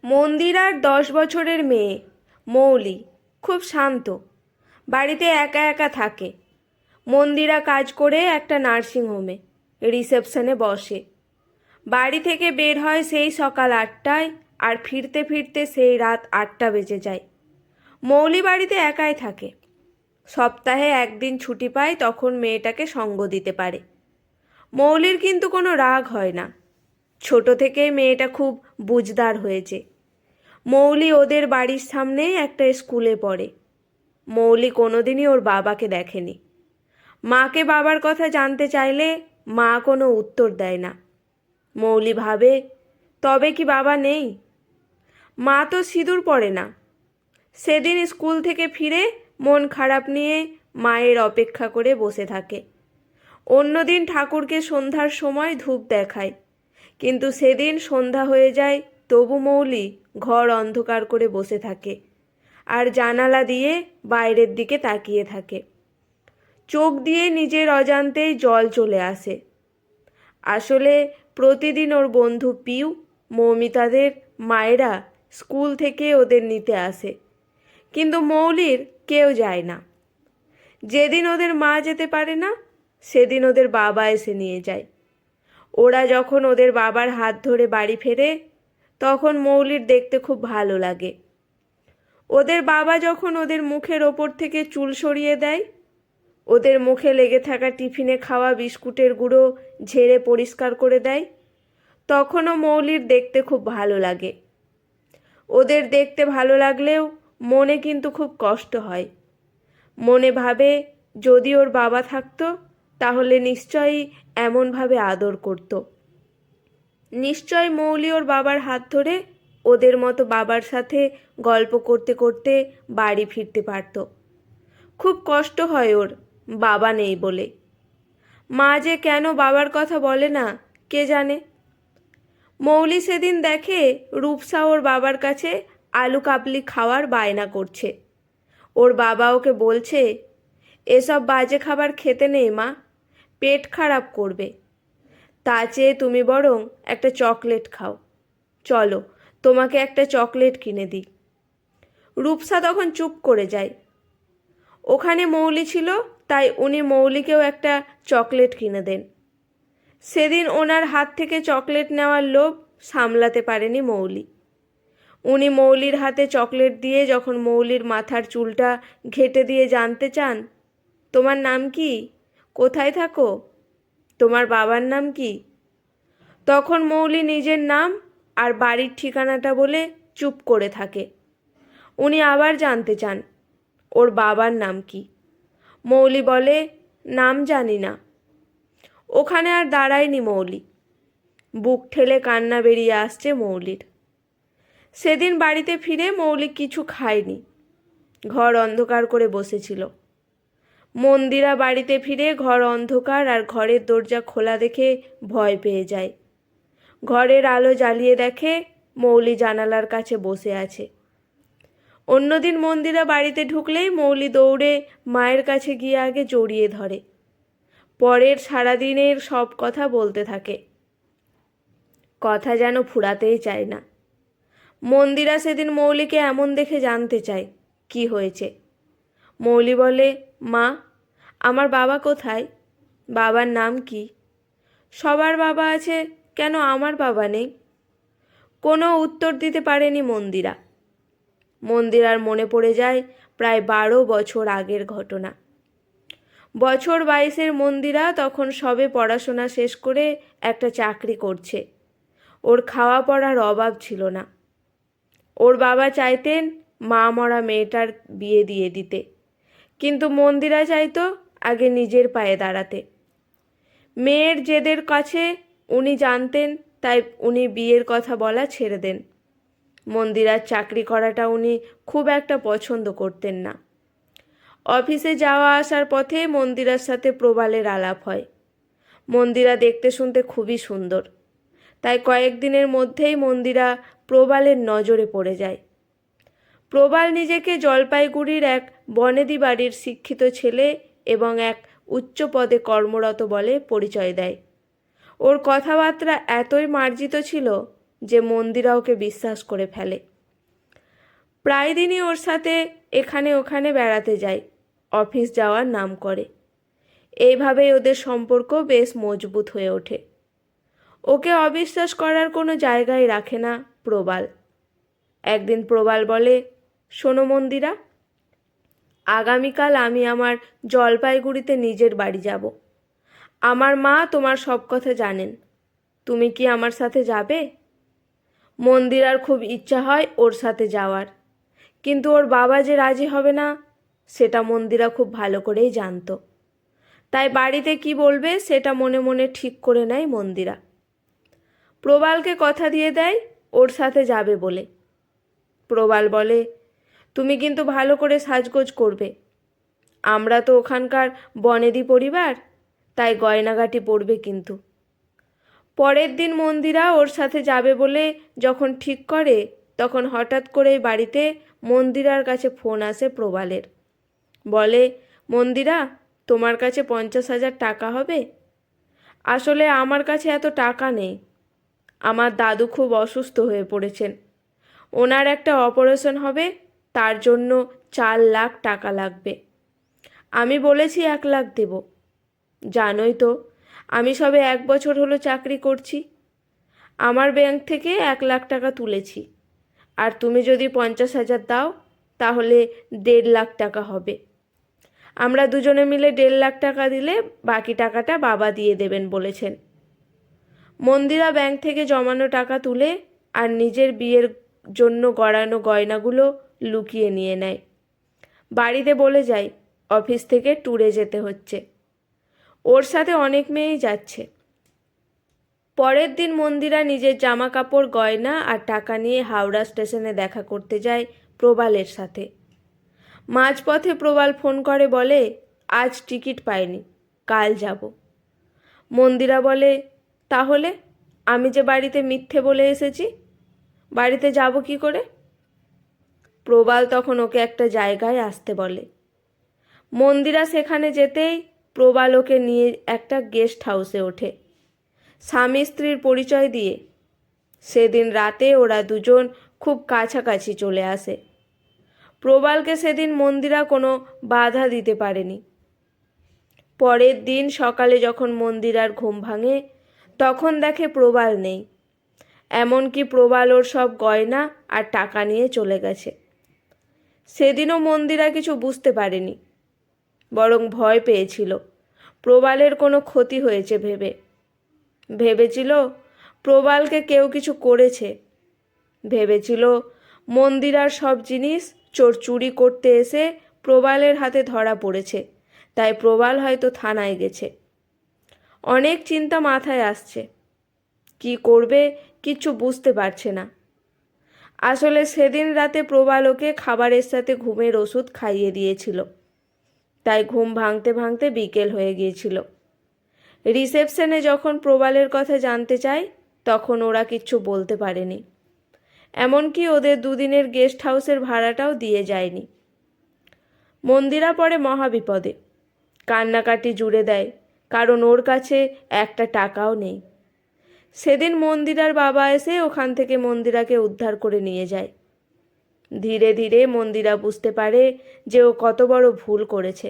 মন্দিরার 10 বছরের মেয়ে মৌলি খুব শান্ত। বাড়িতে একা একা থাকে। মন্দিরা কাজ করে একটা নার্সিংহোমে রিসেপশনে বসে। বাড়ি থেকে বের হয় সেই সকাল 8টায়, আর ফিরতে ফিরতে সেই রাত 8টা বেজে যায়। মৌলি বাড়িতে একাই থাকে। সপ্তাহে একদিন ছুটি পায়, তখন মেয়েটাকে সঙ্গ দিতে পারে। মৌলির কিন্তু কোনো রাগ হয় না। ছোট থেকেই মেয়েটা খুব বুঝদার হয়েছে। মৌলি ওদের বাড়ির সামনেই একটা স্কুলে পড়ে। মৌলি কোনোদিনই ওর বাবাকে দেখেনি। মাকে বাবার কথা জানতে চাইলে মা কোনো উত্তর দেয় না। মৌলি ভাবে, তবে কি বাবা নেই? মা তো সিঁদুর পরে না। সেদিন স্কুল থেকে ফিরে মন খারাপ নিয়ে মায়ের অপেক্ষা করে বসে থাকে। অন্যদিন ঠাকুরকে সন্ধ্যার সময় ধূপ দেখায়, কিন্তু সেদিন সন্ধ্যা হয়ে যায়, তবু মৌলি ঘর অন্ধকার করে বসে থাকে আর জানালা দিয়ে বাইরের দিকে তাকিয়ে থাকে। চোখ দিয়ে নিজের অজান্তেই জল চলে আসে। আসলে প্রতিদিন ওর বন্ধু পিউ, মৌমিতাদের মায়েরা স্কুল থেকে ওদের নিতে আসে, কিন্তু মৌলির কেউ যায় না। যেদিন ওদের মা যেতে পারে না, সেদিন ওদের বাবা এসে নিয়ে যায়। ওরা যখন ওদের বাবার হাত ধরে বাড়ি ফেরে, তখন মৌলির দেখতে খুব ভালো লাগে। ওদের বাবা যখন ওদের মুখের ওপর থেকে চুল সরিয়ে দেয়, ওদের মুখে লেগে থাকা টিফিনে খাওয়া বিস্কুটের গুঁড়ো ঝেড়ে পরিষ্কার করে দেয়, তখনও মৌলির দেখতে খুব ভালো লাগে। ওদের দেখতে ভালো লাগলেও মনে কিন্তু খুব কষ্ট হয়। মনে ভাবে, যদি ওর বাবা থাকতো তাহলে নিশ্চয়ই এমনভাবে আদর করত। নিশ্চয় মৌলি ওর বাবার হাত ধরে ওদের মতো বাবার সাথে গল্প করতে করতে বাড়ি ফিরতে পারত। খুব কষ্ট হয় ওর বাবা নেই বলে। মা যে কেন বাবার কথা বলে না কে জানে। মৌলি সেদিন দেখে রূপসা ওর বাবার কাছে আলু কাবলি খাওয়ার বায়না করছে। ওর বাবা ওকে বলছে, এসব বাজে খাবার খেতে নেই মা, পেট খারাপ করবে। তা চেয়ে তুমি বরং একটা চকলেট খাও। চলো, তোমাকে একটা চকলেট কিনে দিই। রূপসা তখন চুপ করে যায়। ওখানে মৌলি ছিল, তাই উনি মৌলিকেও একটা চকলেট কিনে দেন। সেদিন ওনার হাত থেকে চকলেট নেওয়ার লোভ সামলাতে পারেনি মৌলি। উনি মৌলির হাতে চকলেট দিয়ে যখন মৌলির মাথার চুলটা ঘেঁটে দিয়ে জানতে চান, তোমার নাম কি, কোথায় থাকো, তোমার বাবার নাম কি, তখন মৌলি নিজের নাম আর বাড়ির ঠিকানাটা বলে চুপ করে থাকে। উনি আবার জানতে চান ওর বাবার নাম কি। মৌলি বলে, নাম জানি না। ওখানে আর দাঁড়ায়নি মৌলি। বুক ঠেলে কান্না বেরিয়ে আসছে মৌলির। সেদিন বাড়িতে ফিরে মৌলি কিছু খায়নি, ঘর অন্ধকার করে বসেছিল। মন্দিরা বাড়িতে ফিরে ঘর অন্ধকার আর ঘরের দরজা খোলা দেখে ভয় পেয়ে যায়। ঘরের আলো জ্বালিয়ে দেখে মৌলি জানালার কাছে বসে আছে। অন্যদিন মন্দিরা বাড়িতে ঢুকলেই মৌলি দৌড়ে মায়ের কাছে গিয়ে আগে জড়িয়ে ধরে। পরের সারাদিনের সব কথা বলতে থাকে। কথা যেন ফুরাতেই চায় না। মন্দিরা সেদিন মৌলিকে এমন দেখে জানতে চায় কি হয়েছে। মৌলি বলে, মা, আমার বাবা কোথায়, বাবার নাম কি, সবার বাবা আছে, কেন আমার বাবা নেই? কোনো উত্তর দিতে পারেনি মন্দিরা। মন্দিরার মনে পড়ে যায় প্রায় 12 বছর আগের ঘটনা। বছর 22-এর মন্দিরা তখন সবে পড়াশোনা শেষ করে একটা চাকরি করছে। ওর খাওয়া পড়ার অভাব ছিল না। ওর বাবা চাইতেন মা মরা মেয়েটার বিয়ে দিয়ে দিতে, কিন্তু মন্দিরা চাইতো আগে নিজের পায়ে দাঁড়াতে। মেয়ের জেদের কাছে উনি জানতেন, তাই উনি বিয়ের কথা বলা ছেড়ে দেন। মন্দিরার চাকরি করাটা উনি খুব একটা পছন্দ করতেন না। অফিসে যাওয়া আসার পথে মন্দিরার সাথে প্রবালের আলাপ হয়। মন্দিরা দেখতে শুনতে খুবই সুন্দর, তাই কয়েকদিনের মধ্যেই মন্দিরা প্রবালের নজরে পড়ে যায়। প্রবাল নিজেকে জলপাইগুড়ির এক বনেদি বাড়ির শিক্ষিত ছেলে এবং এক উচ্চ পদে কর্মরত বলে পরিচয় দেয়। ওর কথাবার্তা এতই মার্জিত ছিল যে মন্দিরা ওকে বিশ্বাস করে ফেলে। প্রায় দিনই ওর সাথে এখানে ওখানে বেড়াতে যায়, অফিস যাওয়ার নাম করে। এইভাবেই ওদের সম্পর্ক বেশ মজবুত হয়ে ওঠে। ওকে অবিশ্বাস করার কোনো জায়গায় রাখে না প্রবাল। একদিন প্রবাল বলে, শোনো মন্দিরা, আগামীকাল আমি আমার জলপাইগুড়িতে নিজের বাড়ি যাব। আমার মা তোমার সব কথা জানেন, তুমি কি আমার সাথে যাবে? মন্দিরার খুব ইচ্ছা হয় ওর সাথে যাওয়ার, কিন্তু ওর বাবা যে রাজি হবে না সেটা মন্দিরা খুব ভালো করেই জানতো। তাই বাড়িতে কি বলবে সেটা মনে মনে ঠিক করে নেয় মন্দিরা। প্রবালকে কথা দিয়ে দেয় ওর সাথে যাবে বলে। প্রবাল বলে, তুমি কিন্তু ভালো করে সাজগোজ করবে, আমরা তো ওখানকার বনেদি পরিবার, তাই গয়নাগাটি পরবে কিন্তু। পরের দিন মন্দিরা ওর সাথে যাবে বলে যখন ঠিক করে, তখন হঠাৎ করেই বাড়িতে মন্দিরার কাছে ফোন আসে প্রবালের। বলে, মন্দিরা, তোমার কাছে 50,000 টাকা হবে? আসলে আমার কাছে এত টাকা নেই, আমার দাদু খুব অসুস্থ হয়ে পড়েছেন, ওনার একটা অপারেশন হবে, তার জন্য 4 লাখ টাকা লাগবে। আমি বলেছি 1 লাখ দেব। জানোই তো আমি সবে 1 বছর হলো চাকরি করছি, আমার ব্যাংক থেকে 1 লাখ টাকা তুলেছি, আর তুমি যদি 50,000 দাও তাহলে 1.5 লাখ টাকা হবে। আমরা দুজনে মিলে 1.5 লাখ টাকা দিলে বাকি টাকাটা বাবা দিয়ে দেবেন বলেছেন। মন্দিরা ব্যাংক থেকে জমানো টাকা তুলে আর নিজের বিয়ের জন্য গড়ানো গয়নাগুলো লুকিয়ে নিয়ে নেয়। বাড়িতে বলে যায় অফিস থেকে ট্যুরে যেতে হচ্ছে, ওর সাথে অনেক মেয়েই যাচ্ছে। পরের দিন মন্দিরা নিজের জামা কাপড়, গয়না আর টাকা নিয়ে হাওড়া স্টেশনে দেখা করতে যায় প্রবালের সাথে। মাঝপথে প্রবাল ফোন করে বলে, আজ টিকিট পাইনি, কাল যাব। মন্দিরা বলে, তাহলে আমি যে বাড়িতে মিথ্যে বলে এসেছি, বাড়িতে যাব কি করে? প্রবাল তখন ওকে একটা জায়গায় আসতে বলে। মন্দিরা সেখানে যেতেই প্রবাল ওকে নিয়ে একটা গেস্ট হাউসে ওঠে, স্বামী স্ত্রীর পরিচয় দিয়ে। সেদিন রাতে ওরা দুজন খুব কাছাকাছি চলে আসে। প্রবালকে সেদিন মন্দিরা কোনো বাধা দিতে পারেনি। পরের দিন সকালে যখন মন্দিরার ঘুম ভাঙে, তখন দেখে প্রবাল নেই, এমনকি প্রবাল ওর সব গয়না আর টাকা নিয়ে চলে গেছে। সেদিনও মন্দিরা কিছু বুঝতে পারেনি, বরং ভয় পেয়েছিল প্রবালের কোনো ক্ষতি হয়েছে ভেবে। ভেবেছিল প্রবালকে কেউ কিছু করেছে। ভেবেছিল মন্দিরার সব জিনিস চোর চুরি করতে এসে প্রবালের হাতে ধরা পড়েছে, তাই প্রবাল হয়তো থানায় গেছে। অনেক চিন্তা মাথায় আসছে, কি করবে কিছু বুঝতে পারছে না। আসলে সেদিন রাতে প্রবাল ওকে খাবারের সাথে ঘুমের ওষুধ খাইয়ে দিয়েছিল, তাই ঘুম ভাঙতে ভাঙতে বিকেল হয়ে গিয়েছিল। রিসেপশনে যখন প্রবালের কথা জানতে চায়, তখন ওরা কিচ্ছু বলতে পারেনি, এমনকি ওদের দুদিনের গেস্ট হাউসের ভাড়াটাও দিয়ে যায়নি। মন্দিরা পড়ে মহাবিপদে, কান্নাকাটি জুড়ে দেয়, কারণ ওর কাছে একটা টাকাও নেই। সেদিন মন্দিরার বাবা এসে ওখান থেকে মন্দিরাকে উদ্ধার করে নিয়ে যায়। ধীরে ধীরে মন্দিরা বুঝতে পারে যে ও কত বড় ভুল করেছে।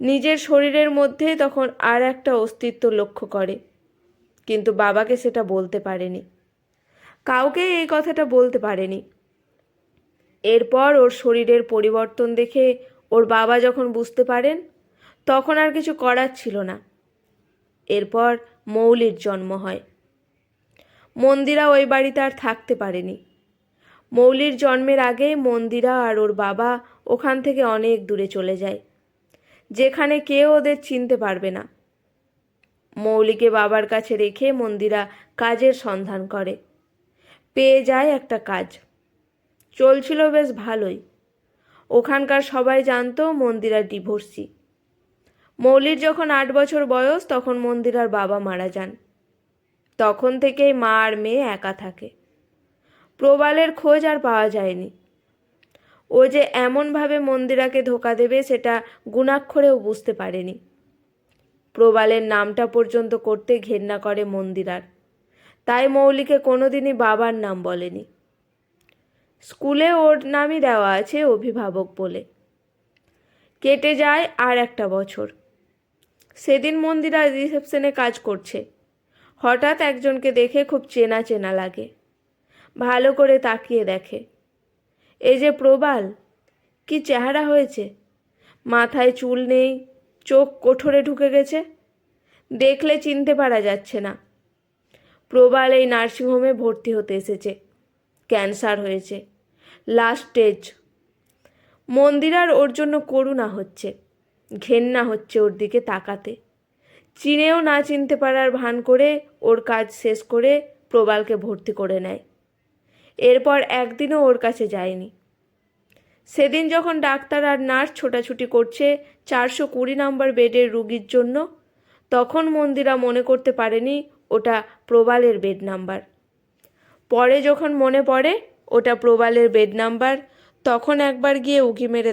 নিজের শরীরের মধ্যে তখন আর একটা অস্তিত্ব লক্ষ্য করে, কিন্তু বাবাকে সেটা বলতে পারেনি, কাউকে এই কথাটা বলতে পারেনি। এরপর ওর শরীরের পরিবর্তন দেখে ওর বাবা যখন বুঝতে পারেন, তখন আর কিছু করার ছিল না। এরপর মৌলির জন্ম হয়। মন্দিরা ওই বাড়িতে আর থাকতে পারেনি। মৌলির জন্মের আগে মন্দিরা আর ওর বাবা ওখান থেকে অনেক দূরে চলে যায়, যেখানে কেউ ওদের চিনতে পারবে না। মৌলিকে বাবার কাছে রেখে মন্দিরা কাজের সন্ধান করে, পেয়ে যায় একটা কাজ। চলছিল বেশ ভালোই। ওখানকার সবাই জানতো মন্দিরা ডিভোর্সি। মৌলির যখন 8 বছর বয়স, তখন মন্দিরার বাবা মারা যান। তখন থেকেই মা আর মেয়ে একা থাকে। প্রবালের খোঁজ আর পাওয়া যায়নি। ও যে এমনভাবে মন্দিরাকে ধোঁকা দেবে সেটা গুণাক্ষরেও বুঝতে পারেনি। প্রবালের নামটা পর্যন্ত করতে ঘেন্না করে মন্দিরার, তাই মৌলিকে কোনোদিনই বাবার নাম বলেনি। স্কুলে ওর নামই দেওয়া আছে অভিভাবক বলে। কেটে যায় আর একটা বছর। সেদিন মন্দিরা রিসেপশনে কাজ করছে। হঠাৎ একজনকে দেখে খুব চেনা চেনা লাগে। ভালো করে তাকিয়ে দেখে, এই যে প্রবাল, কি চেহারা হয়েছে! মাথায় চুল নেই, চোখ কোঠরে ঢুকে গেছে, দেখলে চিনতে পারা যাচ্ছে না। প্রবাল এই নার্সিংহোমে ভর্তি হতে এসেছে। ক্যান্সার হয়েছে, লাস্ট স্টেজ। মন্দিরার ওর জন্য করুণা হচ্ছে, ঘেন্না হচ্ছে ওর দিকে তাকাতে। চিনেও না চিনতে পারার ভান করে ওর কাজ শেষ করে প্রবালকে ভর্তি করে নেয়। এরপর একদিনও ওর কাছে যায়নি। সেদিন যখন ডাক্তার আর নার্স ছোটাছুটি করছে 420 নম্বর বেডের রুগীর জন্য, তখন মন্দিরা মনে করতে পারেনি ওটা প্রবালের বেড নাম্বার। পরে যখন মনে পড়ে ওটা প্রবালের বেড নাম্বার, তখন একবার গিয়ে উঁকি মেরে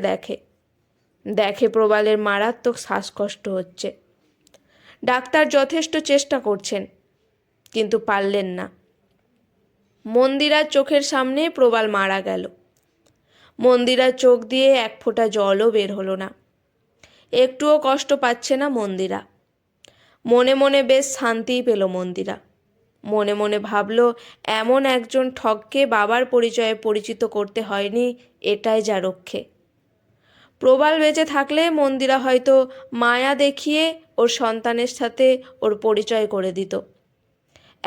দেখে প্রবালের মারাত্মক শ্বাসকষ্ট হচ্ছে। ডাক্তার যথেষ্ট চেষ্টা করছেন, কিন্তু পারলেন না। মন্দিরার চোখের সামনে প্রবাল মারা গেল। মন্দিরার চোখ দিয়ে এক ফোঁটা জলও বের হলো না। একটুও কষ্ট পাচ্ছে না মন্দিরা। মনে মনে বেশ শান্তিই পেল মন্দিরা। মনে মনে ভাবল, এমন একজন ঠগকে বাবার পরিচয়ে পরিচিত করতে হয়নি, এটাই যা রক্ষে। প্রবাল বেঁচে থাকলে মন্দিরা হয়তো মায়া দেখিয়ে ওর সন্তানের সাথে ওর পরিচয় করে দিত।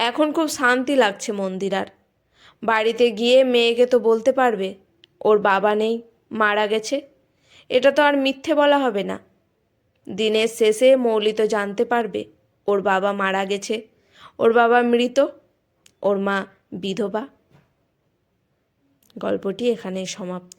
এখন খুব শান্তি লাগছে মন্দিরার। বাড়িতে গিয়ে মেয়েকে তো বলতে পারবে ওর বাবা নেই, মারা গেছে। এটা তো আর মিথ্যে বলা হবে না। দিনের শেষে মৌলি তো জানতে পারবে ওর বাবা মারা গেছে, ওর বাবা মৃত, ওর মা বিধবা। গল্পটি এখানেই সমাপ্ত।